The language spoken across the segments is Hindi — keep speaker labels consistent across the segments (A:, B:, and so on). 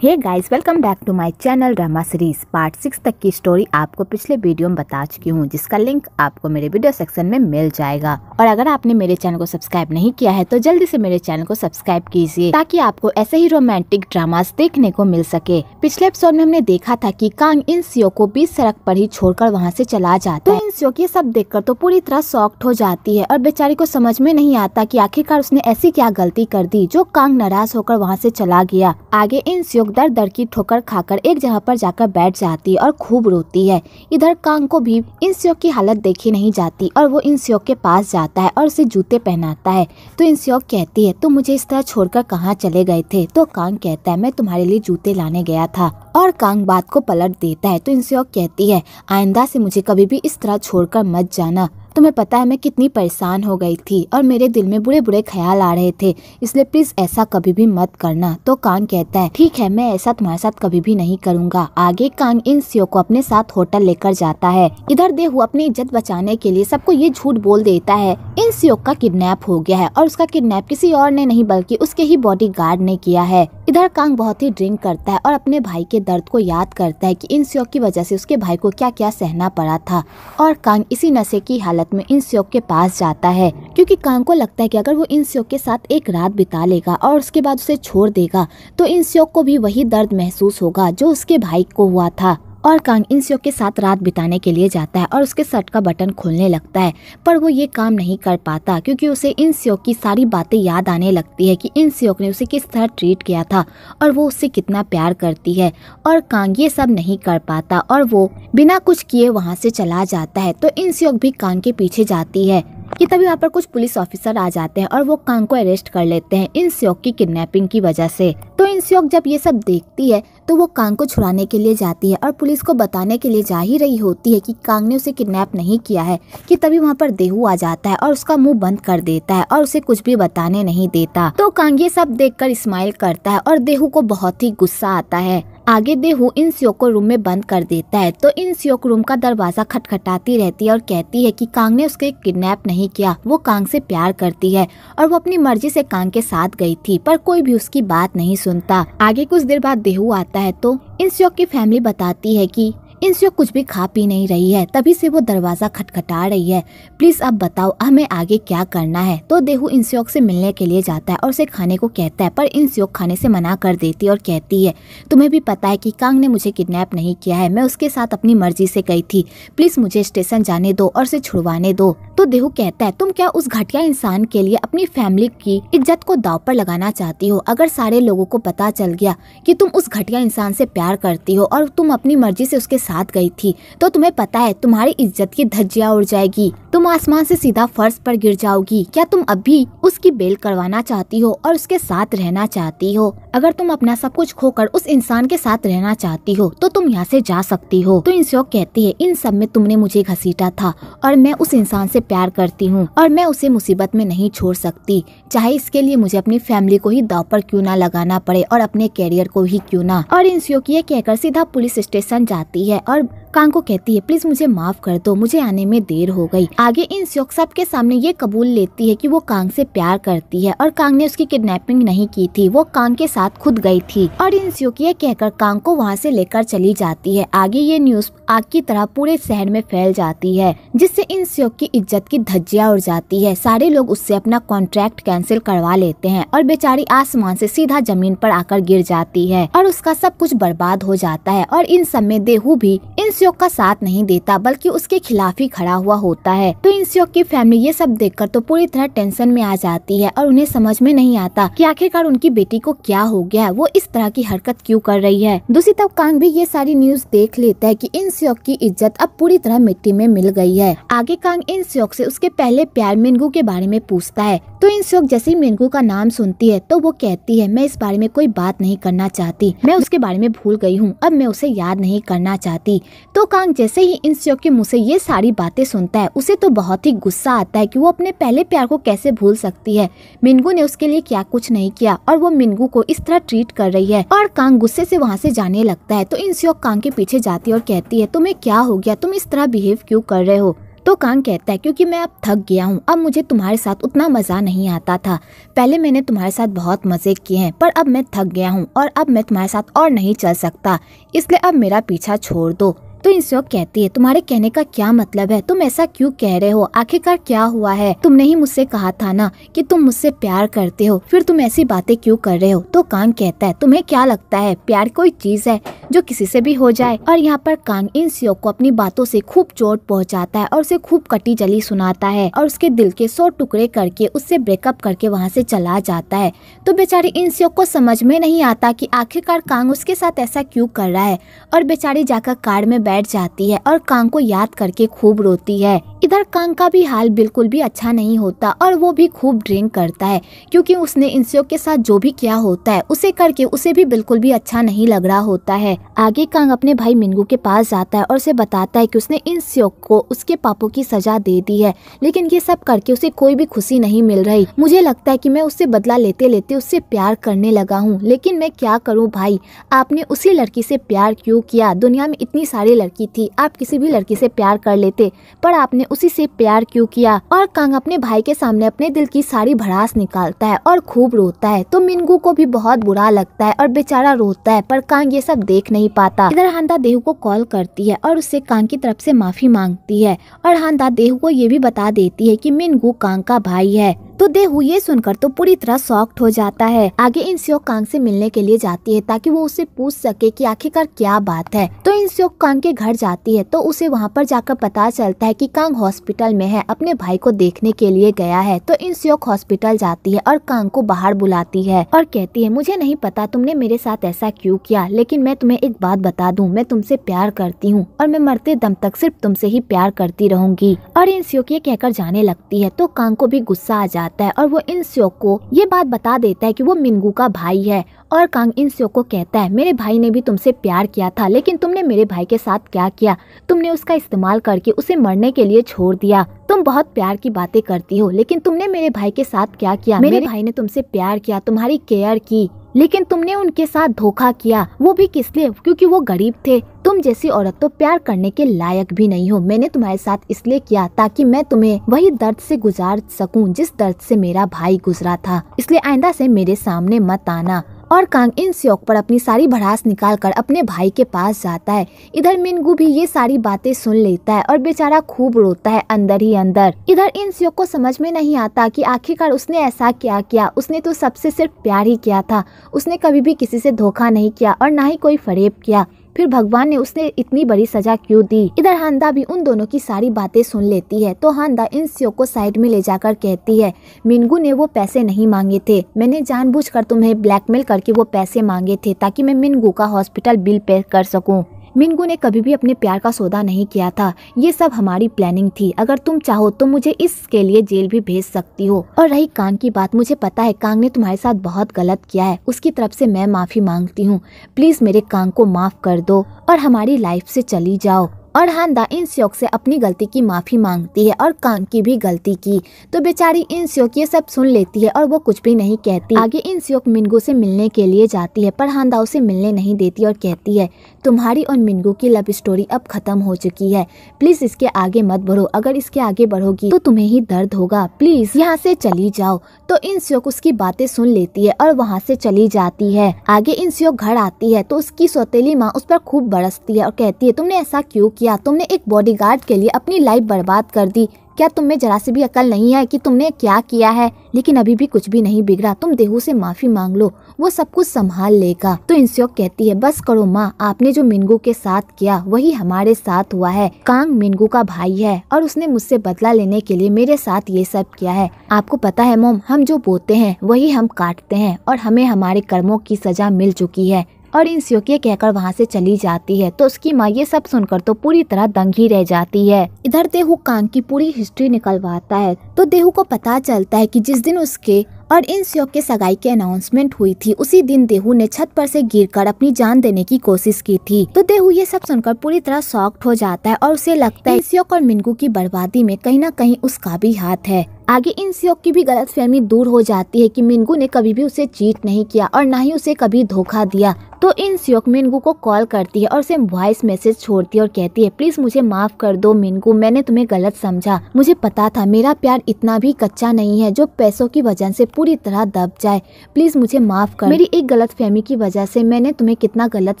A: Hey guys, welcome back to my channel drama series. Part 6 तक की स्टोरी आपको पिछले वीडियो में बता चुकी हूँ, जिसका लिंक आपको मेरे वीडियो सेक्शन में मिल जाएगा। और अगर आपने मेरे चैनल को सब्सक्राइब नहीं किया है तो जल्दी से मेरे चैनल को सब्सक्राइब कीजिए, ताकि आपको ऐसे ही रोमांटिक ड्रामास देखने को मिल सके। पिछले एपिसोड में हमने देखा था कि कांग इन सियो को बीच सड़क पर ही छोड़कर वहाँ से चला जाता है। इन सियो ये सब देखकर तो पूरी तरह शॉक्ड हो जाती है और बेचारी को समझ में नहीं आता कि आखिरकार उसने ऐसी क्या गलती कर दी जो कांग नाराज होकर वहाँ से चला गया। आगे इन सियो दर दर की ठोकर खाकर एक जगह पर जाकर बैठ जाती है और खूब रोती है। इधर कांग को भी इन सियो की हालत देखी नहीं जाती और वो इन सियो के पास जाता है और उसे जूते पहनाता है। तो इन सियो कहती है, तुम मुझे इस तरह छोड़कर कहाँ चले गए थे? तो कांग कहता है, मैं तुम्हारे लिए जूते लाने गया था। और कांग बात को पलट देता है। तो इन सियो कहती है, आइंदा से मुझे कभी भी इस तरह छोड़कर मत जाना। तुम्हें पता है मैं कितनी परेशान हो गई थी और मेरे दिल में बुरे बुरे ख्याल आ रहे थे, इसलिए प्लीज ऐसा कभी भी मत करना। तो कांग कहता है, ठीक है, मैं ऐसा तुम्हारे साथ कभी भी नहीं करूँगा। आगे कांग इन सियो को अपने साथ होटल लेकर जाता है। इधर देहू अपनी इज्जत बचाने के लिए सबको ये झूठ बोल देता है इन सियो का किडनैप हो गया है, और उसका किडनैप किसी और ने नहीं बल्कि उसके ही बॉडीगार्ड ने किया है। इधर कांग बहुत ही ड्रिंक करता है और अपने भाई के दर्द को याद करता है कि इन सियो की वजह से उसके भाई को क्या क्या सहना पड़ा था। और कांग इसी नशे की हालत में इन सियो के पास जाता है, क्योंकि कांग को लगता है कि अगर वो इन सियो के साथ एक रात बिता लेगा और उसके बाद उसे छोड़ देगा तो इन सियो को भी वही दर्द महसूस होगा जो उसके भाई को हुआ था। और कांग इन सियो के साथ रात बिताने के लिए जाता है और उसके शर्ट का बटन खोलने लगता है, पर वो ये काम नहीं कर पाता क्योंकि उसे इन सियो की सारी बातें याद आने लगती है कि इन सियो ने उसे किस तरह ट्रीट किया था और वो उससे कितना प्यार करती है। और कांग ये सब नहीं कर पाता और वो बिना कुछ किए वहाँ से चला जाता है। तो इन सियो भी कांग के पीछे जाती है कि तभी वहाँ पर कुछ पुलिस ऑफिसर आ जाते हैं और वो कांग को अरेस्ट कर लेते हैं इन सियो की किडनैपिंग की वजह से। तो इन सियो जब ये सब देखती है तो वो कांग को छुड़ाने के लिए जाती है और पुलिस को बताने के लिए जा ही रही होती है कि कांग ने उसे किडनैप नहीं किया है कि तभी वहाँ पर देहू आ जाता है और उसका मुंह बंद कर देता है और उसे कुछ भी बताने नहीं देता। तो कांग ये सब देखकर स्माइल करता है और देहू को बहुत ही गुस्सा आता है। आगे देहू इन सियो को रूम में बंद कर देता है। तो इन सियो को रूम का दरवाजा खटखटाती रहती है और कहती है कि कांग ने उसके किडनैप नहीं किया, वो कांग से प्यार करती है और वो अपनी मर्जी से कांग के साथ गई थी, पर कोई भी उसकी बात नहीं सुनता। आगे कुछ देर बाद देहू आता है तो इन सियो की फैमिली बताती है कि इन सियो कुछ भी खा पी नहीं रही है, तभी से वो दरवाजा खटखटा रही है। प्लीज अब बताओ हमें आगे क्या करना है? तो देहू इन सियो से मिलने के लिए जाता है और उसे खाने को कहता है, पर इन सियो खाने से मना कर देती है और कहती है, तुम्हें भी पता है कि कांग ने मुझे किडनैप नहीं किया है, मैं उसके साथ अपनी मर्जी से गई थी, प्लीज मुझे स्टेशन जाने दो और उसे छुड़वाने दो। तो देहू कहता है, तुम क्या उस घटिया इंसान के लिए अपनी फैमिली की इज्जत को दांव पर लगाना चाहती हो? अगर सारे लोगों को पता चल गया कि तुम उस घटिया इंसान से प्यार करती हो और तुम अपनी मर्जी से उसके साथ गई थी, तो तुम्हें पता है तुम्हारी इज्जत की धज्जियां उड़ जाएगी, तुम आसमान से सीधा फर्श पर गिर जाओगी। क्या तुम अभी उसकी बेल करवाना चाहती हो और उसके साथ रहना चाहती हो? अगर तुम अपना सब कुछ खोकर उस इंसान के साथ रहना चाहती हो तो तुम यहाँ से जा सकती हो। तो इन सियो कहती है, इन सब में तुमने मुझे घसीटा था और मैं उस इंसान से प्यार करती हूँ और मैं उसे मुसीबत में नहीं छोड़ सकती, चाहे इसके लिए मुझे अपनी फैमिली को ही दांव पर क्यों ना लगाना पड़े और अपने कैरियर को ही क्यों ना। और इन सियो ये कहकर सीधा पुलिस स्टेशन जाती है और कांग को कहती है, प्लीज मुझे माफ कर दो, मुझे आने में देर हो गई। आगे इन सियो सबके सामने ये कबूल लेती है कि वो कांग से प्यार करती है और कांग ने उसकी किडनैपिंग नहीं की थी, वो कांग के साथ खुद गई थी। और इन सियो ये कहकर कांग को वहाँ से लेकर चली जाती है। आगे ये न्यूज आग की तरह पूरे शहर में फैल जाती है, जिससे इन सियो की इज्जत की धज्जियां उड़ जाती है। सारे लोग उससे अपना कॉन्ट्रैक्ट कैंसिल करवा लेते हैं और बेचारी आसमान से सीधा जमीन पर आकर गिर जाती है और उसका सब कुछ बर्बाद हो जाता है। और इन सब में देहू भी इन सियो का साथ नहीं देता बल्कि उसके खिलाफ ही खड़ा हुआ होता है। तो इन सियो की फैमिली ये सब देखकर तो पूरी तरह टेंशन में आ जाती है और उन्हें समझ में नहीं आता कि आखिरकार उनकी बेटी को क्या हो गया, वो इस तरह की हरकत क्यों कर रही है। दूसरी तरफ कांग भी ये सारी न्यूज देख लेता है कि इन सियो की इज्जत अब पूरी तरह मिट्टी में मिल गई है। आगे कांग इन सियो से उसके पहले प्यार मिनगू के बारे में पूछता है। तो इन सियो जैसे ही मिनगू का नाम सुनती है तो वो कहती है, मैं इस बारे में कोई बात नहीं करना चाहती, मैं उसके बारे में भूल गई हूँ, अब मैं उसे याद नहीं करना चाहती। तो कांग जैसे ही इन सियो के मुंह से ये सारी बातें सुनता है उसे तो बहुत ही गुस्सा आता है कि वो अपने पहले प्यार को कैसे भूल सकती है। मिनगू ने उसके लिए क्या कुछ नहीं किया और वो मिनगू को इस तरह ट्रीट कर रही है। और कांग गुस्से से वहाँ से जाने लगता है। तो इन सियो कांग के पीछे जाती है और कहती है, तुम्हें क्या हो गया, तुम इस तरह बिहेव क्यों कर रहे हो? तो कांग कहता है क्योंकि मैं अब थक गया हूँ, अब मुझे तुम्हारे साथ उतना मजा नहीं आता था। पहले मैंने तुम्हारे साथ बहुत मजे किए हैं पर अब मैं थक गया हूँ और अब मैं तुम्हारे साथ और नहीं चल सकता, इसलिए अब मेरा पीछा छोड़ दो। तो इंस्योक कहती है तुम्हारे कहने का क्या मतलब है, तुम ऐसा क्यों कह रहे हो, आखिरकार क्या हुआ है? तुमने ही मुझसे कहा था ना कि तुम मुझसे प्यार करते हो, फिर तुम ऐसी बातें क्यों कर रहे हो? तो कांग कहता है तुम्हें क्या लगता है प्यार कोई चीज है जो किसी से भी हो जाए? और यहाँ पर कांग इंस्योक को अपनी बातों से खूब चोट पहुँचाता है और उसे खूब कटी जली सुनाता है और उसके दिल के 100 टुकड़े करके उससे ब्रेकअप करके वहाँ से चला जाता है। तो बेचारी इंस्योक को समझ में नहीं आता कि आखिरकार कांग उसके साथ ऐसा क्यों कर रहा है और बेचारी जाकर कार में बैठ जाती है और कांग को याद करके खूब रोती है। इधर कांग का भी हाल बिल्कुल भी अच्छा नहीं होता और वो भी खूब ड्रिंक करता है क्योंकि उसने इंस्योक के साथ जो भी किया होता है उसे करके उसे भी बिल्कुल भी अच्छा नहीं लग रहा होता है। आगे कांग अपने भाई मिनगू के पास जाता है और उसे बताता है कि उसने इंस्योक को उसके पापों की सजा दे दी है, लेकिन ये सब करके उसे कोई भी खुशी नहीं मिल रही। मुझे लगता है कि मैं उससे बदला लेते लेते उससे प्यार करने लगा हूँ, लेकिन मैं क्या करूँ भाई, आपने उसी लड़की से प्यार क्यों किया? दुनिया में इतनी सारी लड़की थी, आप किसी भी लड़की से प्यार कर लेते, पर आपने उसी से प्यार क्यों किया? और कांग अपने भाई के सामने अपने दिल की सारी भड़ास निकालता है और खूब रोता है। तो मिनगू को भी बहुत बुरा लगता है और बेचारा रोता है, पर कांग ये सब देख नहीं पाता। इधर हांदा देहू को कॉल करती है और उससे कांग की तरफ से माफी मांगती है और हांदा देहू को ये भी बता देती है कि मिनगू कांग का भाई है। तो देहू ये सुनकर तो पूरी तरह शॉक्ड हो जाता है। आगे इंस्योक कांग से मिलने के लिए जाती है ताकि वो उससे पूछ सके कि आखिरकार क्या बात है। तो इंस्योक कांग के घर जाती है तो उसे वहाँ पर जाकर पता चलता है कि कांग हॉस्पिटल में है, अपने भाई को देखने के लिए गया है। तो इंस्योक हॉस्पिटल जाती है और कांग को बाहर बुलाती है और कहती है मुझे नहीं पता तुमने मेरे साथ ऐसा क्यों किया, लेकिन मैं तुम्हें एक बात बता दूं, मैं तुमसे प्यार करती हूँ और मैं मरते दम तक सिर्फ तुमसे ही प्यार करती रहूंगी। और इंस्योक ये कहकर जाने लगती है तो कांग को भी गुस्सा आ जाता है और वो इंस्योक को ये बात बता देता है कि वो मिनगू का भाई है। और कांग इंस्योक को कहता है मेरे भाई ने भी तुमसे प्यार किया था, लेकिन तुमने मेरे भाई के साथ क्या किया? तुमने उसका इस्तेमाल करके उसे मरने के लिए छोड़ दिया। तुम बहुत प्यार की बातें करती हो, लेकिन तुमने मेरे भाई के साथ क्या किया? मेरे भाई ने तुमसे प्यार किया, तुम्हारी केयर की, लेकिन तुमने उनके साथ धोखा किया, वो भी किस लिए? क्योंकि वो गरीब थे। तुम जैसी औरत तो प्यार करने के लायक भी नहीं हो। मैंने तुम्हारे साथ इसलिए किया ताकि मैं तुम्हें वही दर्द से गुजार सकूं जिस दर्द से मेरा भाई गुजरा था, इसलिए आइंदा से मेरे सामने मत आना। और कांग इंस्योक पर अपनी सारी भड़ास निकालकर अपने भाई के पास जाता है। इधर मिनगू भी ये सारी बातें सुन लेता है और बेचारा खूब रोता है अंदर ही अंदर। इधर इंस्योक को समझ में नहीं आता कि आखिरकार उसने ऐसा क्या किया। उसने तो सबसे सिर्फ प्यार ही किया था, उसने कभी भी किसी से धोखा नहीं किया और ना ही कोई फरेब किया, फिर भगवान ने उसने इतनी बड़ी सजा क्यों दी? इधर हांदा भी उन दोनों की सारी बातें सुन लेती है। तो हांदा इंस्योक को साइड में ले जाकर कहती है मिनगू ने वो पैसे नहीं मांगे थे, मैंने जानबूझकर तुम्हें ब्लैकमेल करके वो पैसे मांगे थे ताकि मैं मिनगू का हॉस्पिटल बिल पे कर सकूं। मिनगू ने कभी भी अपने प्यार का सौदा नहीं किया था, ये सब हमारी प्लानिंग थी। अगर तुम चाहो तो मुझे इसके लिए जेल भी भेज सकती हो। और रही कांग की बात, मुझे पता है कांग ने तुम्हारे साथ बहुत गलत किया है, उसकी तरफ से मैं माफी मांगती हूँ। प्लीज मेरे कांग को माफ कर दो और हमारी लाइफ से चली जाओ। और हांदा इंस्योक से अपनी गलती की माफी मांगती है और कांग की भी गलती की। तो बेचारी इंस्योक ये सब सुन लेती है और वो कुछ भी नहीं कहती। आगे इंस्योक मिनगू से मिलने के लिए जाती है पर हांदा उसे मिलने नहीं देती और कहती है तुम्हारी और मिनगू की लव स्टोरी अब खत्म हो चुकी है, प्लीज इसके आगे मत बढ़ो, अगर इसके आगे बढ़ोगी तो तुम्हें ही दर्द होगा, प्लीज यहाँ से चली जाओ। तो इंस्योक उसकी बातें सुन लेती है और वहाँ से चली जाती है। आगे इंस्योक घर आती है तो उसकी सौतेली माँ उस पर खूब बरसती है और कहती है तुमने ऐसा क्यों किया? तुमने एक बॉडीगार्ड के लिए अपनी लाइफ बर्बाद कर दी, क्या तुम में जरा से भी अकल नहीं है कि तुमने क्या किया है? लेकिन अभी भी कुछ भी नहीं बिगड़ा, तुम देहू से माफी मांग लो, वो सब कुछ संभाल लेगा। तो इंस्योक कहती है बस करो माँ, आपने जो मिनगू के साथ किया वही हमारे साथ हुआ है। कांग मिनगू का भाई है और उसने मुझसे बदला लेने के लिए मेरे साथ ये सब किया है। आपको पता है मोम, हम जो बोते हैं वही हम काटते हैं और हमें हमारे कर्मों की सजा मिल चुकी है। और इंस्योक ये कहकर वहाँ से चली जाती है। तो उसकी माँ ये सब सुनकर तो पूरी तरह दंग ही रह जाती है। इधर देहू कांग की पूरी हिस्ट्री निकलवाता है तो देहू को पता चलता है कि जिस दिन उसके और इंस्योक के सगाई की अनाउंसमेंट हुई थी उसी दिन देहू ने छत पर से गिरकर अपनी जान देने की कोशिश की थी। तो देहू ये सब सुनकर पूरी तरह शॉक्ड हो जाता है और उसे लगता है इंस्योक और मिनगू की बर्बादी में कहीं ना कहीं उसका भी हाथ है। आगे इंस्योक की भी गलतफहमी दूर हो जाती है कि मिनगू ने कभी भी उसे चीट नहीं किया और ना ही उसे कभी धोखा दिया। तो इंस्योक मिनगू को कॉल करती है और उसे वॉइस मैसेज छोड़ती है और कहती है प्लीज मुझे माफ कर दो मिनगू, मैंने तुम्हें गलत समझा। मुझे पता था मेरा प्यार इतना भी कच्चा नहीं है जो पैसों की वजह से पूरी तरह दब जाए। प्लीज मुझे माफ कर, मेरी एक गलतफहमी की वजह से मैंने तुम्हें कितना गलत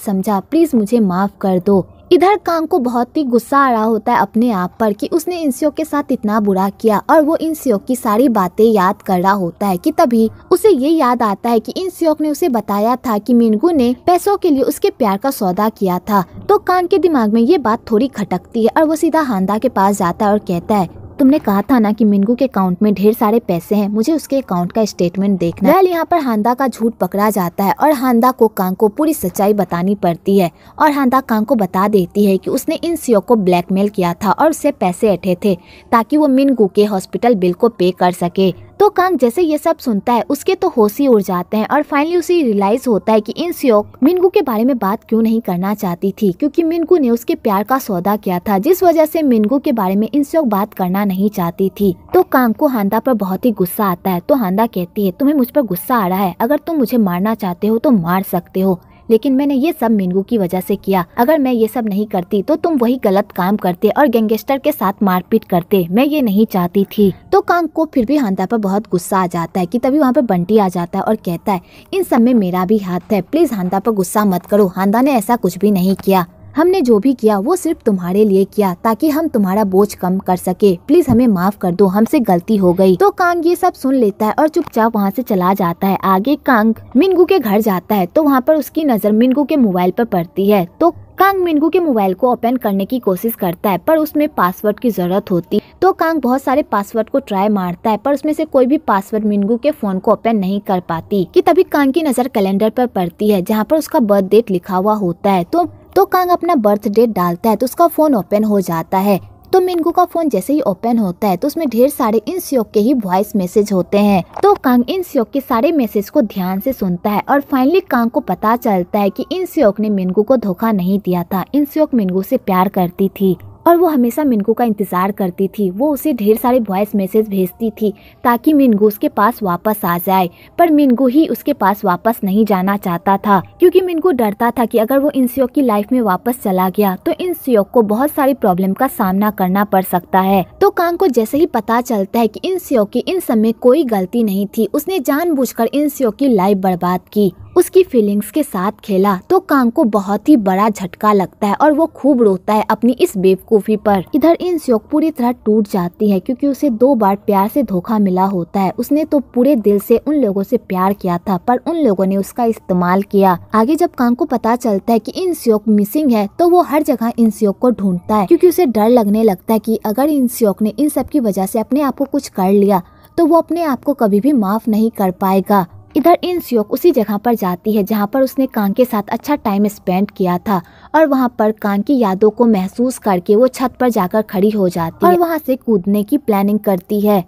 A: समझा, प्लीज मुझे माफ कर दो। इधर कांग को बहुत ही गुस्सा आ रहा होता है अपने आप पर कि उसने इंस्योक के साथ इतना बुरा किया और वो इंस्योक की सारी बातें याद कर रहा होता है कि तभी उसे ये याद आता है कि इंस्योक ने उसे बताया था कि मिनगू ने पैसों के लिए उसके प्यार का सौदा किया था। तो कांग के दिमाग में ये बात थोड़ी खटकती है और वो सीधा हांदा के पास जाता है और कहता है तुमने कहा था ना कि मिनगू के अकाउंट में ढेर सारे पैसे हैं, मुझे उसके अकाउंट का स्टेटमेंट देखना है। यहाँ पर हांदा का झूठ पकड़ा जाता है और हांदा को कांग को पूरी सच्चाई बतानी पड़ती है और हांदा कांग को बता देती है कि उसने इंस्योक को ब्लैकमेल किया था और उससे पैसे अठे थे ताकि वो मिनगू के हॉस्पिटल बिल को पे कर सके। तो कांग जैसे ये सब सुनता है उसके तो होश ही उड़ जाते हैं और फाइनली उसे रियलाइज होता है कि इंस्योक मिनगू के बारे में बात क्यों नहीं करना चाहती थी, क्योंकि मिनगू ने उसके प्यार का सौदा किया था जिस वजह से मिनगू के बारे में इंस्योक बात करना नहीं चाहती थी। तो कांग को हांदा पर बहुत ही गुस्सा आता है। तो हांदा कहती है तुम्हें मुझ पर गुस्सा आ रहा है, अगर तुम मुझे मारना चाहते हो तो मार सकते हो, लेकिन मैंने ये सब मिनगू की वजह से किया। अगर मैं ये सब नहीं करती तो तुम वही गलत काम करते और गैंगस्टर के साथ मारपीट करते, मैं ये नहीं चाहती थी। तो कांग को फिर भी हांदा पर बहुत गुस्सा आ जाता है कि तभी वहाँ पर बंटी आ जाता है और कहता है इन सब में मेरा भी हाथ है, प्लीज हांदा पर गुस्सा मत करो, हांदा ने ऐसा कुछ भी नहीं किया, हमने जो भी किया वो सिर्फ तुम्हारे लिए किया ताकि हम तुम्हारा बोझ कम कर सके, प्लीज हमें माफ कर दो, हमसे गलती हो गई। तो कांग ये सब सुन लेता है और चुपचाप वहाँ से चला जाता है। आगे कांग मिनगू के घर जाता है तो वहाँ पर उसकी नजर मिनगू के मोबाइल पर पड़ती है। तो कांग मिनगू के मोबाइल को ओपन करने की कोशिश करता है पर उसमें पासवर्ड की जरूरत होती। तो कांग बहुत सारे पासवर्ड को ट्राई मारता है पर उसमें से कोई भी पासवर्ड मिनगू के फोन को ओपन नहीं कर पाती कि तभी कांग की नजर कैलेंडर पर पड़ती है जहाँ पर उसका बर्थ डेट लिखा हुआ होता है। तो कांग अपना बर्थ डेट डालता है तो उसका फोन ओपन हो जाता है। तो मिनगू का फोन जैसे ही ओपन होता है तो उसमें ढेर सारे इंस्योक के ही वॉइस मैसेज होते हैं। तो कांग इंस्योक के सारे मैसेज को ध्यान से सुनता है और फाइनली कांग को पता चलता है कि इंस्योक ने मिनगू को धोखा नहीं दिया था। इंस्योक मिनगू से प्यार करती थी और वो हमेशा मिनगू का इंतजार करती थी। वो उसे ढेर सारे वॉइस मैसेज भेजती थी ताकि मिनगू उसके पास वापस आ जाए, पर मिनगू ही उसके पास वापस नहीं जाना चाहता था क्योंकि मिनगू डरता था कि अगर वो इंस्योक की लाइफ में वापस चला गया तो इंस्योक को बहुत सारी प्रॉब्लम का सामना करना पड़ सकता है। तो कांग को जैसे ही पता चलता है कि इंस्योक की इन सब में कोई गलती नहीं थी, उसने जानबूझकर इंस्योक की लाइफ बर्बाद की, उसकी फीलिंग्स के साथ खेला, तो कांग को बहुत ही बड़ा झटका लगता है और वो खूब रोता है अपनी इस बेवकूफी पर। इधर इंस्योक पूरी तरह टूट जाती है क्योंकि उसे 2 बार प्यार से धोखा मिला होता है। उसने तो पूरे दिल से उन लोगों से प्यार किया था पर उन लोगों ने उसका इस्तेमाल किया। आगे जब कांग को पता चलता है कि इंस्योक मिसिंग है तो वो हर जगह इंस्योक को ढूंढता है क्योंकि उसे डर लगने लगता है कि अगर इंस्योक ने इन सब की वजह से अपने आप को कुछ कर लिया तो वो अपने आप को कभी भी माफ नहीं कर पाएगा। इधर इंस्योक उसी जगह पर जाती है जहाँ पर उसने कांग के साथ अच्छा टाइम स्पेंड किया था और वहाँ पर कांग की यादों को महसूस करके वो छत पर जाकर खड़ी हो जाती है और वहाँ से कूदने की प्लानिंग करती है।